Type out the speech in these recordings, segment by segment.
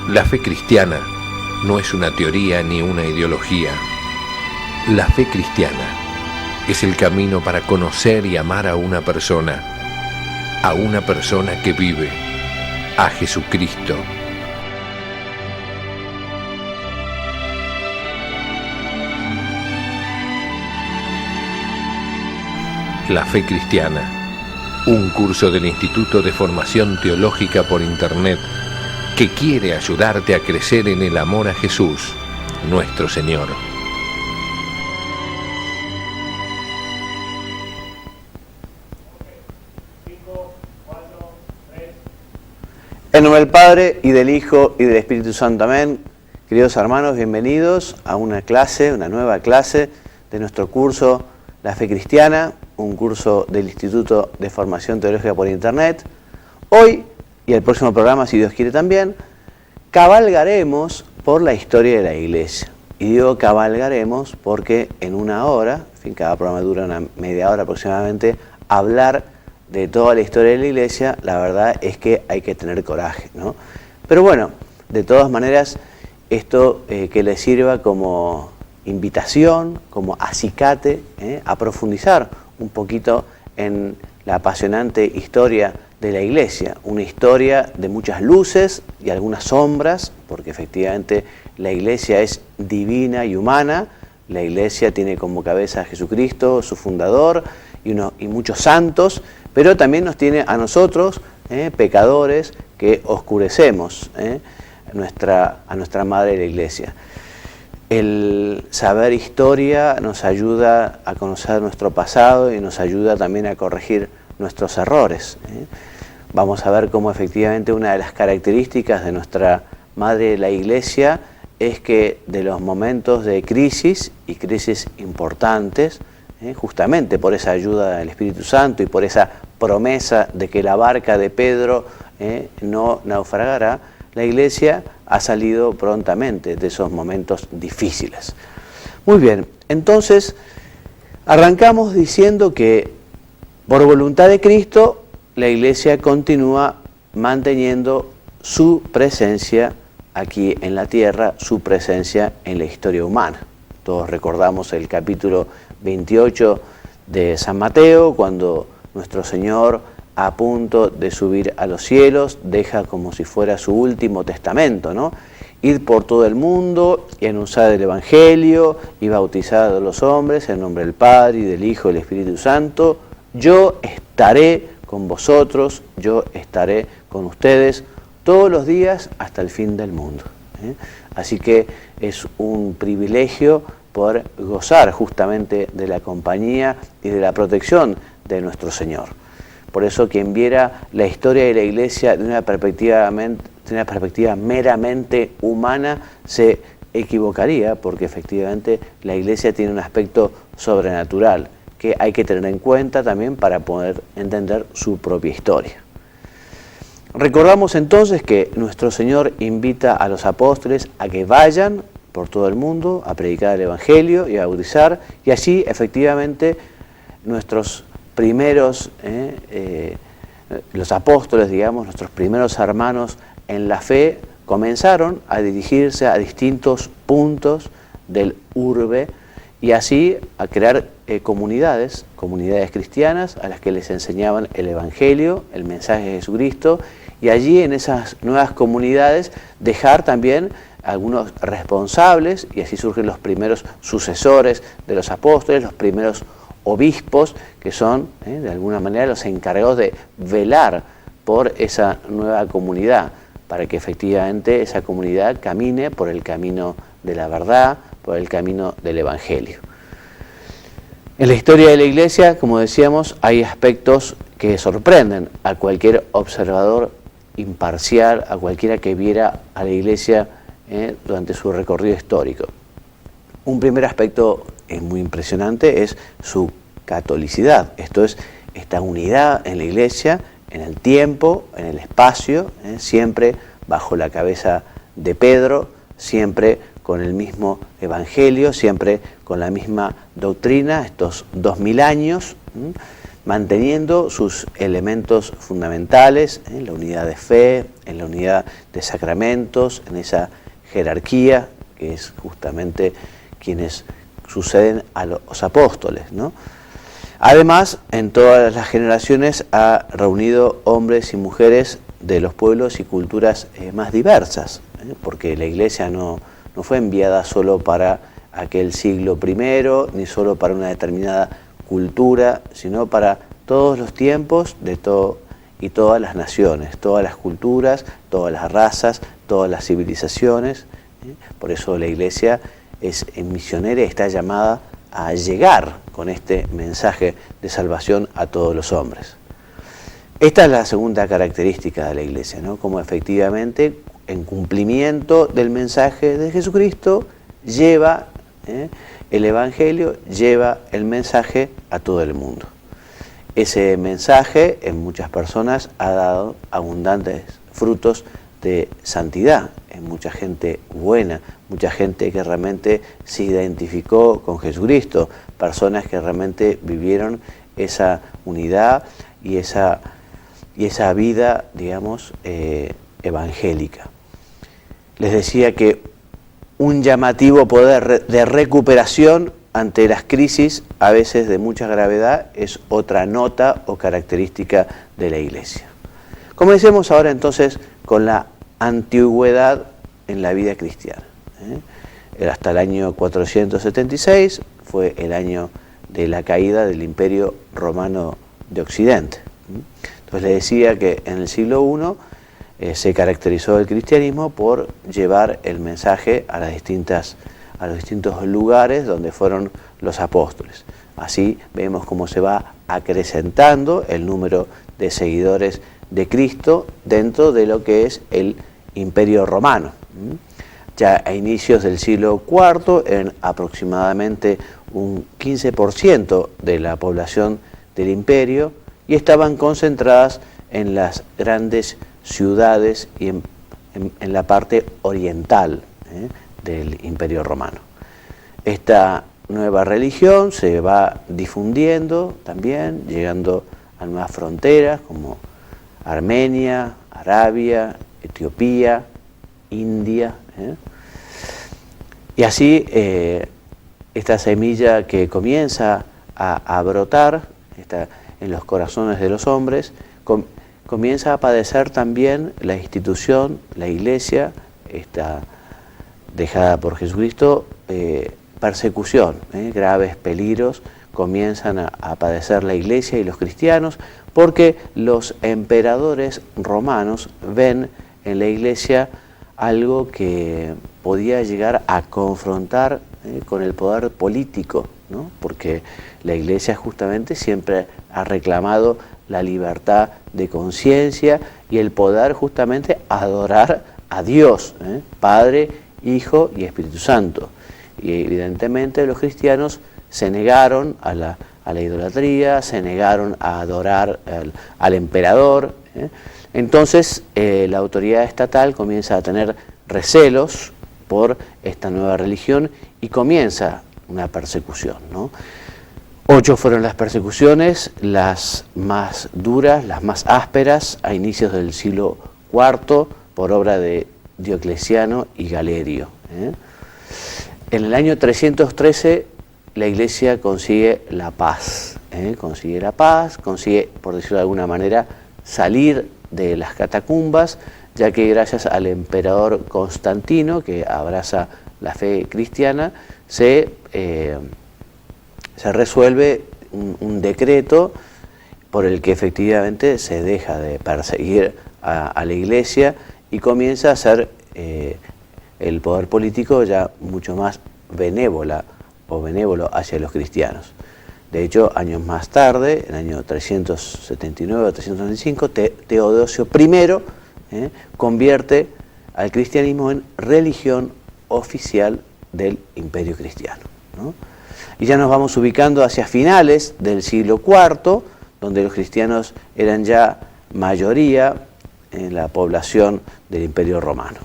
La fe cristiana no es una teoría ni una ideología. La fe cristiana es el camino para conocer y amar a una persona que vive, a Jesucristo. La fe cristiana, un curso del Instituto de Formación Teológica por Internet que quiere ayudarte a crecer en el amor a Jesús, nuestro Señor. En nombre del Padre, y del Hijo, y del Espíritu Santo. Amén. Queridos hermanos, bienvenidos a una nueva clase de nuestro curso La Fe Cristiana, un curso del Instituto de Formación Teológica por Internet. Hoy, y el próximo programa, si Dios quiere también, cabalgaremos por la historia de la Iglesia. Y digo cabalgaremos porque en una hora, en fin, cada programa dura una media hora aproximadamente, hablar de toda la historia de la Iglesia, la verdad es que hay que tener coraje, ¿no? Pero bueno, de todas maneras, esto que les sirva como invitación, como acicate, a profundizar un poquito en la apasionante historia de la Iglesia, una historia de muchas luces y algunas sombras, porque efectivamente la Iglesia es divina y humana. La Iglesia tiene como cabeza a Jesucristo, su fundador, y muchos santos, pero también nos tiene a nosotros, pecadores, que oscurecemos a nuestra Madre de la Iglesia. El saber historia nos ayuda a conocer nuestro pasado y nos ayuda también a corregir nuestros errores. Vamos a ver cómo efectivamente una de las características de nuestra Madre de la Iglesia es que de los momentos de crisis y crisis importantes, justamente por esa ayuda del Espíritu Santo y por esa promesa de que la barca de Pedro no naufragará, la Iglesia ha salido prontamente de esos momentos difíciles. Muy bien, entonces arrancamos diciendo que por voluntad de Cristo la Iglesia continúa manteniendo su presencia aquí en la tierra, su presencia en la historia humana. Todos recordamos el capítulo 28 de San Mateo, cuando nuestro Señor, a punto de subir a los cielos, deja como si fuera su último testamento, ¿no? Ir por todo el mundo y anunciar el Evangelio y bautizar a los hombres en nombre del Padre y del Hijo y del Espíritu Santo. Yo estaré con vosotros, yo estaré con ustedes todos los días hasta el fin del mundo. Así que es un privilegio poder gozar justamente de la compañía y de la protección de nuestro Señor. Por eso quien viera la historia de la Iglesia de una perspectiva meramente humana se equivocaría, porque efectivamente la Iglesia tiene un aspecto sobrenatural que hay que tener en cuenta también para poder entender su propia historia. Recordamos entonces que nuestro Señor invita a los apóstoles a que vayan por todo el mundo a predicar el Evangelio y a bautizar, y allí efectivamente nuestros primeros, los apóstoles, digamos, nuestros primeros hermanos en la fe, comenzaron a dirigirse a distintos puntos del urbe y así a crear comunidades cristianas a las que les enseñaban el Evangelio, el mensaje de Jesucristo, y allí en esas nuevas comunidades dejar también algunos responsables, y así surgen los primeros sucesores de los apóstoles, los primeros obispos, que son de alguna manera los encargados de velar por esa nueva comunidad, para que efectivamente esa comunidad camine por el camino de la verdad, por el camino del Evangelio. En la historia de la Iglesia, como decíamos, hay aspectos que sorprenden a cualquier observador imparcial, a cualquiera que viera a la Iglesia durante su recorrido histórico. Un primer aspecto muy impresionante es su catolicidad, esto es, esta unidad en la Iglesia, en el tiempo, en el espacio, siempre bajo la cabeza de Pedro, siempre con el mismo Evangelio, siempre con la misma doctrina, estos 2000 años, manteniendo sus elementos fundamentales, en la unidad de fe, en la unidad de sacramentos, en esa jerarquía que es justamente quienes suceden a los apóstoles, ¿no? Además, en todas las generaciones ha reunido hombres y mujeres de los pueblos y culturas más diversas, porque la Iglesia no fue enviada solo para aquel siglo primero, ni solo para una determinada cultura, sino para todos los tiempos de todo y todas las naciones, todas las culturas, todas las razas, todas las civilizaciones. Por eso la Iglesia es misionera y está llamada a llegar con este mensaje de salvación a todos los hombres. Esta es la segunda característica de la Iglesia, ¿no? Como efectivamente, en cumplimiento del mensaje de Jesucristo, lleva el Evangelio, lleva el mensaje a todo el mundo. Ese mensaje en muchas personas ha dado abundantes frutos de santidad, en mucha gente buena, mucha gente que realmente se identificó con Jesucristo, personas que realmente vivieron esa unidad y esa vida, digamos, evangélica. Les decía que un llamativo poder de recuperación ante las crisis, a veces de mucha gravedad, es otra nota o característica de la Iglesia. Comencemos ahora entonces con la antigüedad en la vida cristiana. Hasta el año 476 fue el año de la caída del Imperio Romano de Occidente. Entonces les decía que en el siglo I se caracterizó el cristianismo por llevar el mensaje a los distintos lugares donde fueron los apóstoles. Así vemos cómo se va acrecentando el número de seguidores de Cristo dentro de lo que es el Imperio Romano. Ya a inicios del siglo IV, en aproximadamente un 15% de la población del imperio, y estaban concentradas en las grandes ciudades y en la parte oriental del Imperio Romano. Esta nueva religión se va difundiendo también, llegando a nuevas fronteras como Armenia, Arabia, Etiopía, India. Y así esta semilla que comienza a brotar en los corazones de los hombres, comienza a padecer también la institución, la Iglesia, esta dejada por Jesucristo, persecución, graves peligros comienzan a padecer la Iglesia y los cristianos, porque los emperadores romanos ven en la Iglesia algo que podía llegar a confrontar con el poder político, ¿no? Porque la Iglesia justamente siempre ha reclamado la libertad de conciencia y el poder justamente adorar a Dios, Padre, Hijo y Espíritu Santo. Y evidentemente los cristianos se negaron a la idolatría, se negaron a adorar al emperador. Entonces la autoridad estatal comienza a tener recelos por esta nueva religión y comienza una persecución, ¿no? 8 fueron las persecuciones, las más duras, las más ásperas, a inicios del siglo IV, por obra de Diocleciano y Galerio. En el año 313 la Iglesia consigue la paz, consigue, por decirlo de alguna manera, salir de las catacumbas, ya que gracias al emperador Constantino, que abraza la fe cristiana, se resuelve un decreto por el que efectivamente se deja de perseguir a la Iglesia y comienza a ser el poder político ya mucho más benévolo hacia los cristianos. De hecho, años más tarde, en el año 379 o 395, Teodosio I convierte al cristianismo en religión oficial del Imperio Cristiano, ¿no? Y ya nos vamos ubicando hacia finales del siglo IV, donde los cristianos eran ya mayoría en la población del Imperio Romano.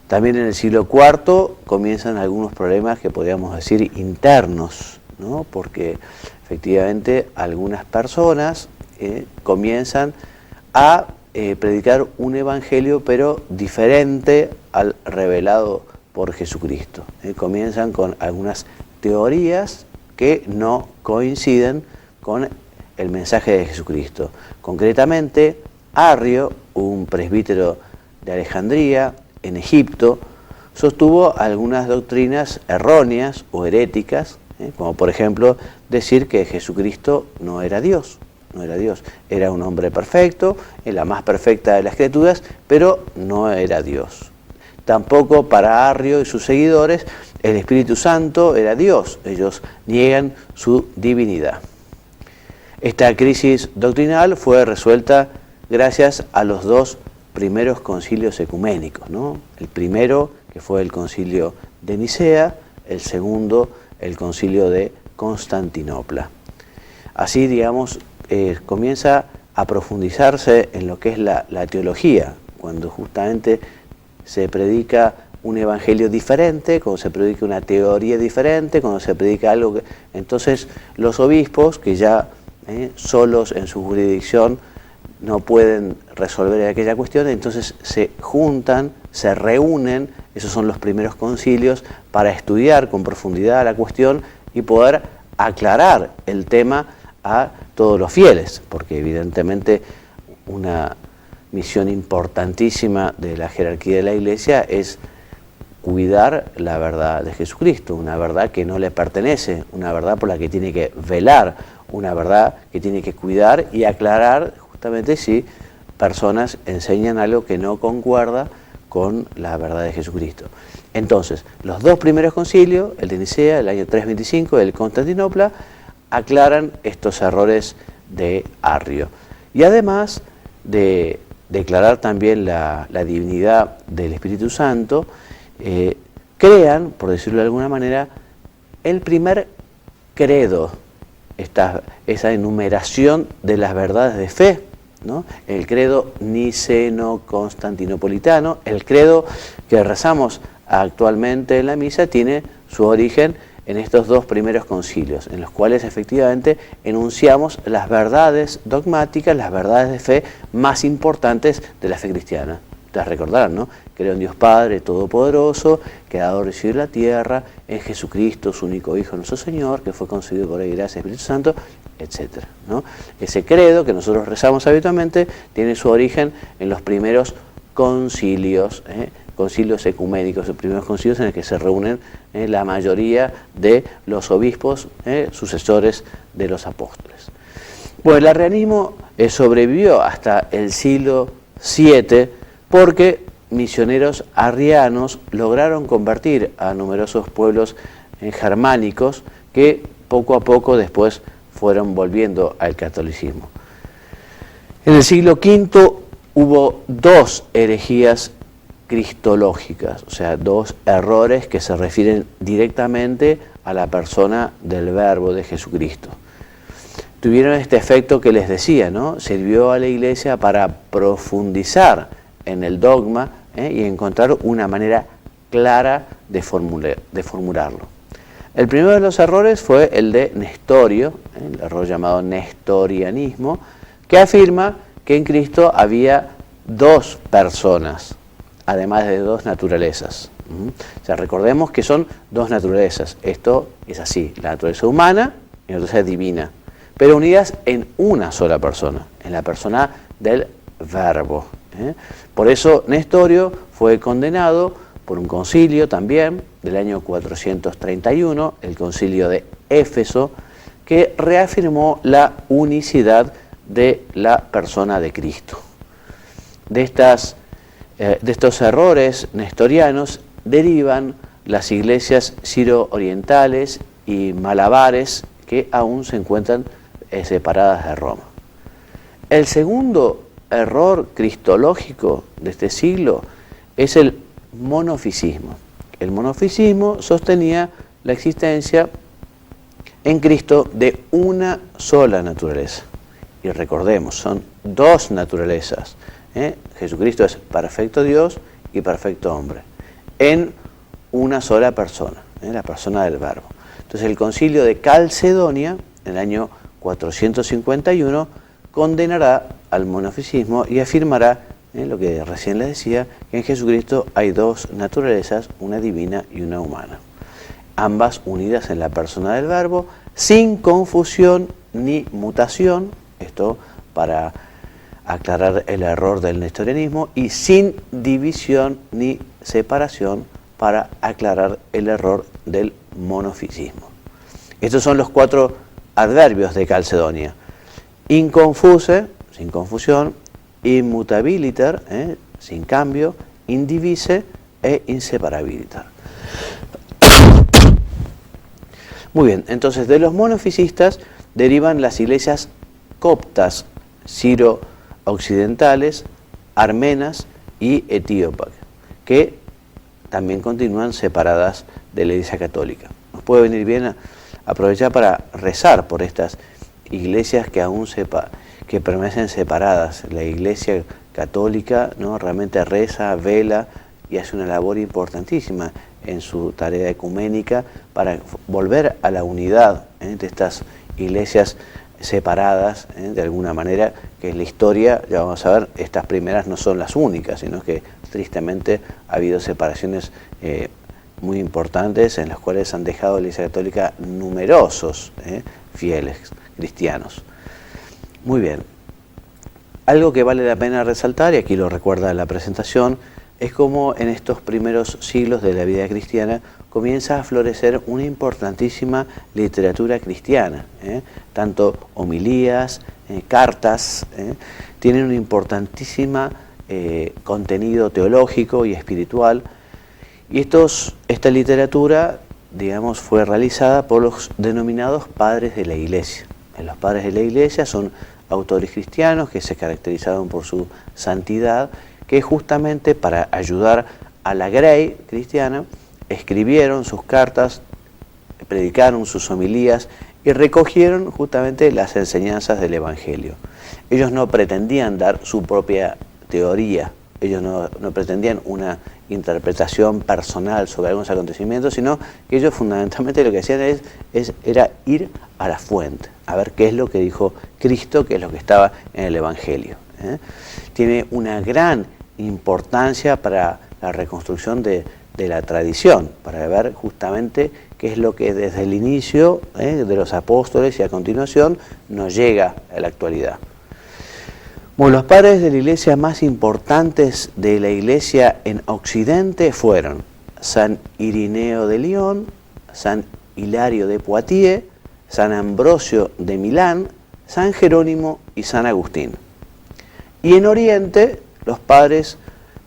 También en el siglo IV comienzan algunos problemas que podríamos decir internos, ¿no? Porque efectivamente algunas personas comienzan a predicar un evangelio pero diferente al revelado por Jesucristo. Comienzan con algunas teorías que no coinciden con el mensaje de Jesucristo. Concretamente, Arrio, un presbítero de Alejandría, en Egipto, sostuvo algunas doctrinas erróneas o heréticas, como por ejemplo decir que Jesucristo no era Dios. No era Dios, era un hombre perfecto, en la más perfecta de las criaturas, pero no era Dios. Tampoco para Arrio y sus seguidores el Espíritu Santo era Dios, ellos niegan su divinidad. Esta crisis doctrinal fue resuelta gracias a los dos primeros concilios ecuménicos, ¿no? El primero, que fue el concilio de Nicea, el segundo, el concilio de Constantinopla. Así, digamos, comienza a profundizarse en lo que es la teología, cuando justamente se predica un evangelio diferente, cuando se predica una teoría diferente, cuando se predica algo que... Entonces los obispos, que ya solos en su jurisdicción no pueden resolver aquella cuestión, entonces se juntan, se reúnen, esos son los primeros concilios, para estudiar con profundidad la cuestión y poder aclarar el tema a todos los fieles, porque evidentemente una misión importantísima de la jerarquía de la Iglesia es cuidar la verdad de Jesucristo, una verdad que no le pertenece, una verdad por la que tiene que velar, una verdad que tiene que cuidar y aclarar justamente si personas enseñan algo que no concuerda con la verdad de Jesucristo. Entonces, los dos primeros concilios, el de Nicea, el año 325, y el de Constantinopla, aclaran estos errores de Arrio. Y además de declarar también la divinidad del Espíritu Santo, crean, por decirlo de alguna manera, el primer credo, esa enumeración de las verdades de fe, ¿no? El credo niceno-constantinopolitano, el credo que rezamos actualmente en la misa, tiene su origen en estos dos primeros concilios, en los cuales efectivamente enunciamos las verdades dogmáticas, las verdades de fe más importantes de la fe cristiana. Ustedes recordarán, ¿no? Creo en Dios Padre Todopoderoso, Creador del cielo y la tierra, en Jesucristo, su único Hijo, nuestro Señor, que fue concebido por la gracia del Espíritu Santo, etc., ¿no? Ese credo que nosotros rezamos habitualmente tiene su origen en los primeros concilios, concilios ecuménicos, los primeros concilios en los que se reúnen la mayoría de los obispos, sucesores de los apóstoles. Bueno, el arrianismo sobrevivió hasta el siglo VII porque misioneros arrianos lograron convertir a numerosos pueblos germánicos que poco a poco después fueron volviendo al catolicismo. En el siglo V hubo dos herejías cristológicas, o sea, dos errores que se refieren directamente a la persona del Verbo de Jesucristo. Tuvieron este efecto que les decía, ¿no? Sirvió a la Iglesia para profundizar en el dogma y encontrar una manera clara de formularlo. El primero de los errores fue el de Nestorio, el error llamado nestorianismo, que afirma que en Cristo había dos personas, además de dos naturalezas. O sea, recordemos que son dos naturalezas. Esto es así, la naturaleza humana y la naturaleza divina, pero unidas en una sola persona, en la persona del Verbo. Por eso Nestorio fue condenado por un concilio también del año 431, el concilio de Éfeso, que reafirmó la unicidad de la persona de Cristo. De estos errores nestorianos derivan las iglesias siro-orientales y malabares que aún se encuentran separadas de Roma. El segundo error cristológico de este siglo es el monofisismo. El monofisismo sostenía la existencia en Cristo de una sola naturaleza. Y recordemos, son dos naturalezas. Jesucristo es perfecto Dios y perfecto hombre, en una sola persona, la persona del Verbo. Entonces el concilio de Calcedonia en el año 451, condenará al monofisismo y afirmará, lo que recién les decía, que en Jesucristo hay dos naturalezas, una divina y una humana, ambas unidas en la persona del Verbo, sin confusión ni mutación, esto para aclarar el error del nestorianismo, y sin división ni separación, para aclarar el error del monofisismo. Estos son los 4 adverbios de Calcedonia: inconfuse, sin confusión; immutabiliter, sin cambio; indivise e inseparabiliter. Muy bien, entonces de los monofisistas derivan las iglesias coptas, ciro-occidentales, armenas y etíopas, que también continúan separadas de la Iglesia Católica. Nos puede venir bien aprovechar para rezar por estas iglesias que aún que permanecen separadas. La Iglesia Católica, ¿no?, realmente reza, vela y hace una labor importantísima en su tarea ecuménica para volver a la unidad de estas iglesias separadas, de alguna manera, que en la historia, ya vamos a ver, estas primeras no son las únicas, sino que tristemente ha habido separaciones muy importantes en las cuales han dejado la Iglesia Católica numerosos fieles cristianos. Muy bien. Algo que vale la pena resaltar, y aquí lo recuerda la presentación, es cómo en estos primeros siglos de la vida cristiana comienza a florecer una importantísima literatura cristiana. Tanto homilías, cartas, tienen un importantísimo contenido teológico y espiritual. Y esta literatura, digamos, fue realizada por los denominados padres de la Iglesia. Los padres de la Iglesia son autores cristianos que se caracterizaron por su santidad, que justamente para ayudar a la grey cristiana escribieron sus cartas, predicaron sus homilías y recogieron justamente las enseñanzas del Evangelio. Ellos no pretendían dar su propia teoría, ellos no pretendían una interpretación personal sobre algunos acontecimientos, sino que ellos fundamentalmente lo que hacían era ir a la fuente, a ver qué es lo que dijo Cristo, qué es lo que estaba en el Evangelio. Tiene una gran importancia para la reconstrucción de la tradición, para ver justamente qué es lo que desde el inicio de los apóstoles y a continuación nos llega a la actualidad. Bueno, los padres de la Iglesia más importantes de la Iglesia en Occidente fueron San Irineo de Lyon, San Hilario de Poitiers, San Ambrosio de Milán, San Jerónimo y San Agustín. Y en Oriente, los padres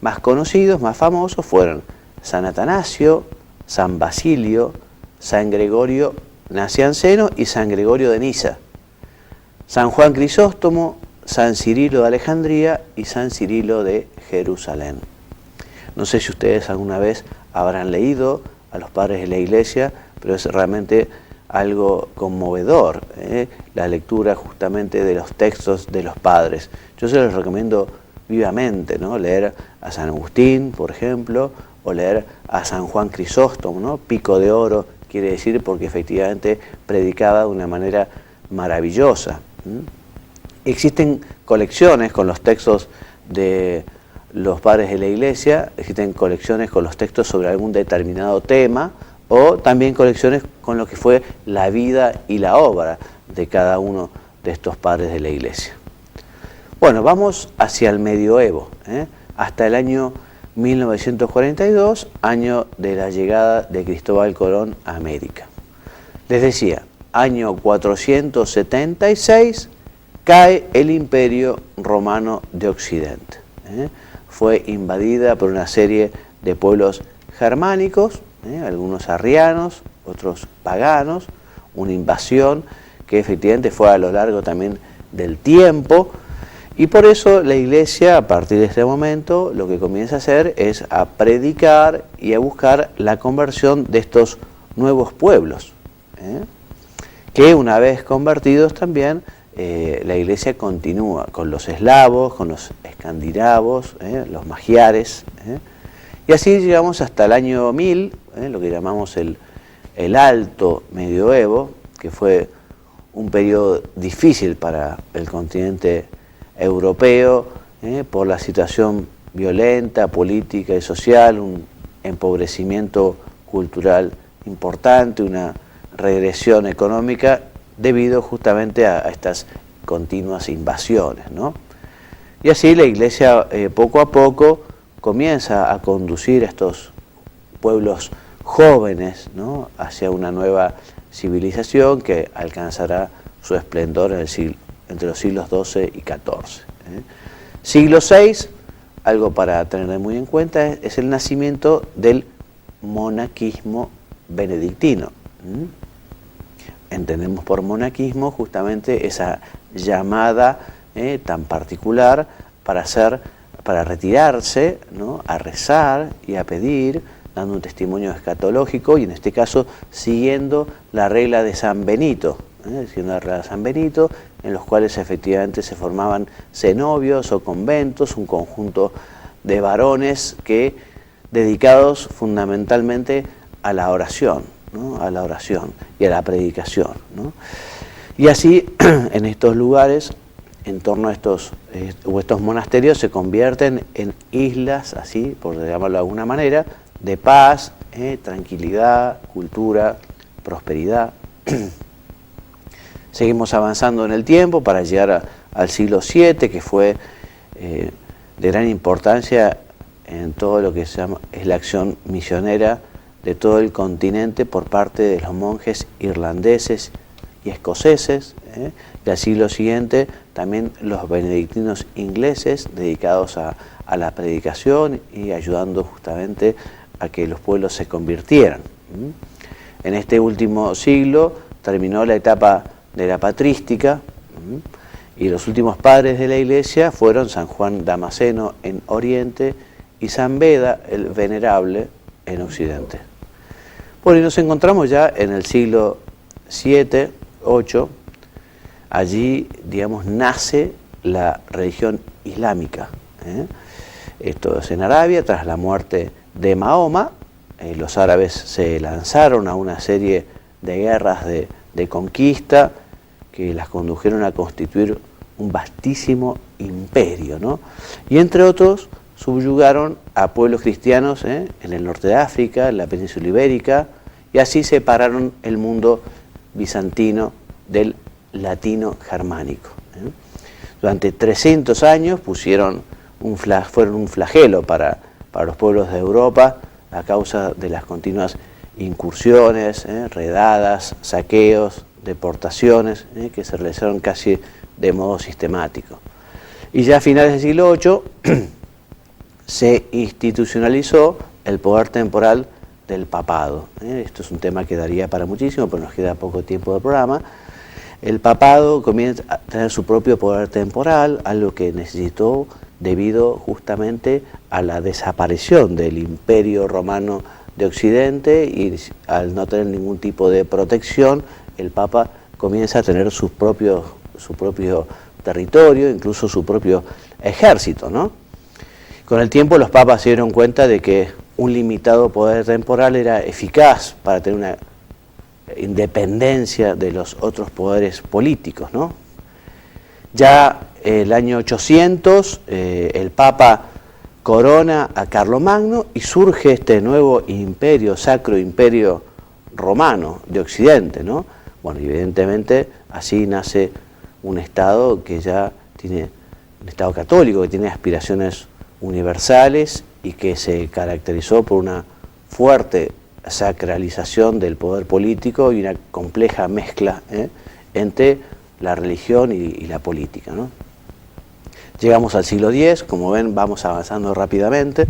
más conocidos, más famosos, fueron San Atanasio, San Basilio, San Gregorio Nacianceno y San Gregorio de Niza, San Juan Crisóstomo, San Cirilo de Alejandría y San Cirilo de Jerusalén. No sé si ustedes alguna vez habrán leído a los padres de la Iglesia, pero es realmente algo conmovedor, la lectura justamente de los textos de los padres. Yo se los recomiendo vivamente, ¿no? Leer a San Agustín, por ejemplo, o leer a San Juan Crisóstomo, ¿no? Pico de oro quiere decir porque efectivamente predicaba de una manera maravillosa. Existen colecciones con los textos de los padres de la Iglesia, existen colecciones con los textos sobre algún determinado tema, o también colecciones con lo que fue la vida y la obra de cada uno de estos padres de la Iglesia. Bueno, vamos hacia el medioevo, hasta el año 1942, año de la llegada de Cristóbal Colón a América. Les decía, año 476, cae el Imperio Romano de Occidente. Fue invadida por una serie de pueblos germánicos, algunos arrianos, otros paganos, una invasión que efectivamente fue a lo largo también del tiempo, y por eso la Iglesia a partir de este momento lo que comienza a hacer es a predicar y a buscar la conversión de estos nuevos pueblos, que una vez convertidos también la Iglesia continúa con los eslavos, con los escandinavos, los magiares, y así llegamos hasta el año 1000, lo que llamamos el Alto Medioevo, que fue un periodo difícil para el continente europeo, por la situación violenta, política y social, un empobrecimiento cultural importante, una regresión económica debido justamente a estas continuas invasiones, ¿no? Y así la Iglesia poco a poco comienza a conducir a estos pueblos jóvenes, ¿no?, hacia una nueva civilización que alcanzará su esplendor entre los siglos XII y XIV. Siglo VI, algo para tener muy en cuenta, es el nacimiento del monaquismo benedictino. Entendemos por monaquismo justamente esa llamada tan particular para retirarse, ¿no?, a rezar y a pedir, dando un testimonio escatológico, y en este caso siguiendo la regla de San Benito, siguiendo la regla de San Benito, en los cuales efectivamente se formaban cenobios o conventos, un conjunto de varones que dedicados fundamentalmente a la oración, ¿no?, a la oración y a la predicación, ¿no? Y así en estos lugares, en torno a estos monasterios, se convierten en islas, así por llamarlo de alguna manera, de paz, tranquilidad, cultura, prosperidad. Seguimos avanzando en el tiempo para llegar al siglo VII, que fue de gran importancia en todo lo que se llama, es la acción misionera de todo el continente por parte de los monjes irlandeses y escoceses. Y al siglo siguiente también los benedictinos ingleses, dedicados a la predicación y ayudando justamente a que los pueblos se convirtieran. En este último siglo terminó la etapa de la patrística, y los últimos padres de la Iglesia fueron San Juan Damasceno en Oriente y San Beda el Venerable en Occidente. Bueno, y nos encontramos ya en el siglo VII, VIII. Allí, digamos, nace la religión islámica. Esto es en Arabia, tras la muerte de Mahoma. Los árabes se lanzaron a una serie de guerras de conquista que las condujeron a constituir un vastísimo imperio, ¿no? Y entre otros subyugaron a pueblos cristianos en el norte de África, en la península ibérica, y así separaron el mundo bizantino del latino germánico. Durante 300 años fueron un flagelo para los pueblos de Europa a causa de las continuas incursiones, redadas, saqueos, deportaciones, que se realizaron casi de modo sistemático. Y ya a finales del siglo VIII se institucionalizó el poder temporal del papado. Esto es un tema que daría para muchísimo, pero nos queda poco tiempo del programa. El papado comienza a tener su propio poder temporal, algo que necesitó debido justamente a la desaparición del Imperio Romano de Occidente, y al no tener ningún tipo de protección, el Papa comienza a tener su propio territorio, incluso su propio ejército, ¿no? Con el tiempo los papas se dieron cuenta de que un limitado poder temporal era eficaz para tener una independencia de los otros poderes políticos, ¿no? Ya el año 800 el Papa corona a Carlomagno y surge este nuevo imperio, Sacro Imperio Romano de Occidente, ¿no? Bueno, evidentemente así nace un Estado que ya tiene, un Estado católico que tiene aspiraciones universales y que se caracterizó por una fuerte sacralización del poder político y una compleja mezcla entre la religión y la política, ¿no? Llegamos al siglo X, como ven, vamos avanzando rápidamente.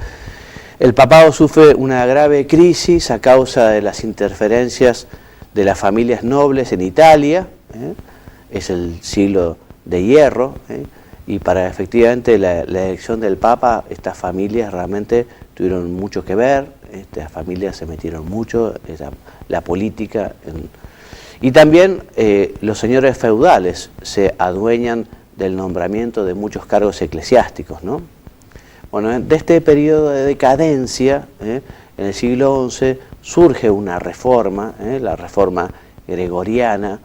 El papado sufre una grave crisis a causa de las interferencias de las familias nobles en Italia. Es el siglo de hierro, y para efectivamente la elección del Papa, estas familias realmente tuvieron mucho que ver, estas familias se metieron mucho en la política. Y también los señores feudales se adueñan del nombramiento de muchos cargos eclesiásticos, ¿no? Bueno, de este periodo de decadencia, en el siglo XI, surge una reforma, la reforma gregoriana,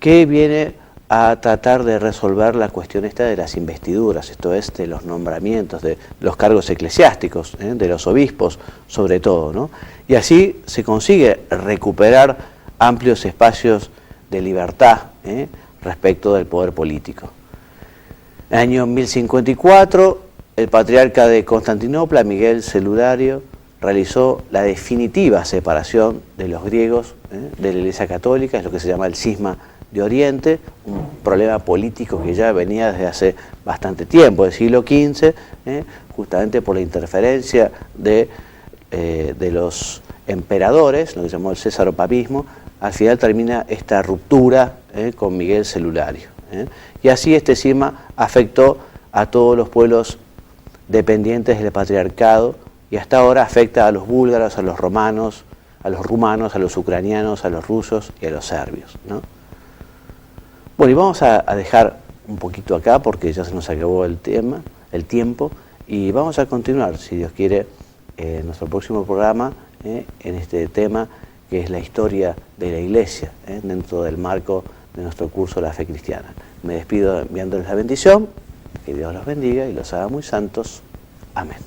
que viene a tratar de resolver la cuestión esta de las investiduras, esto es, de los nombramientos, de los cargos eclesiásticos, de los obispos sobre todo, ¿no? Y así se consigue recuperar amplios espacios de libertad respecto del poder político. En el año 1054, el patriarca de Constantinopla, Miguel Celulario, realizó la definitiva separación de los griegos de la Iglesia Católica, es lo que se llama el cisma de Oriente, un problema político que ya venía desde hace bastante tiempo, del siglo XV, justamente por la interferencia de los emperadores, lo que se llamó el césaropapismo. Al final termina esta ruptura con Miguel Celulario. Y así este cisma afectó a todos los pueblos dependientes del patriarcado y hasta ahora afecta a los búlgaros, a los romanos, a los rumanos, a los ucranianos, a los rusos y a los serbios, ¿no? Bueno, y vamos a dejar un poquito acá porque ya se nos acabó el tiempo, y vamos a continuar, si Dios quiere, en nuestro próximo programa, en este tema que es la historia de la Iglesia, dentro del marco de nuestro curso La Fe Cristiana. Me despido enviándoles la bendición, que Dios los bendiga y los haga muy santos. Amén.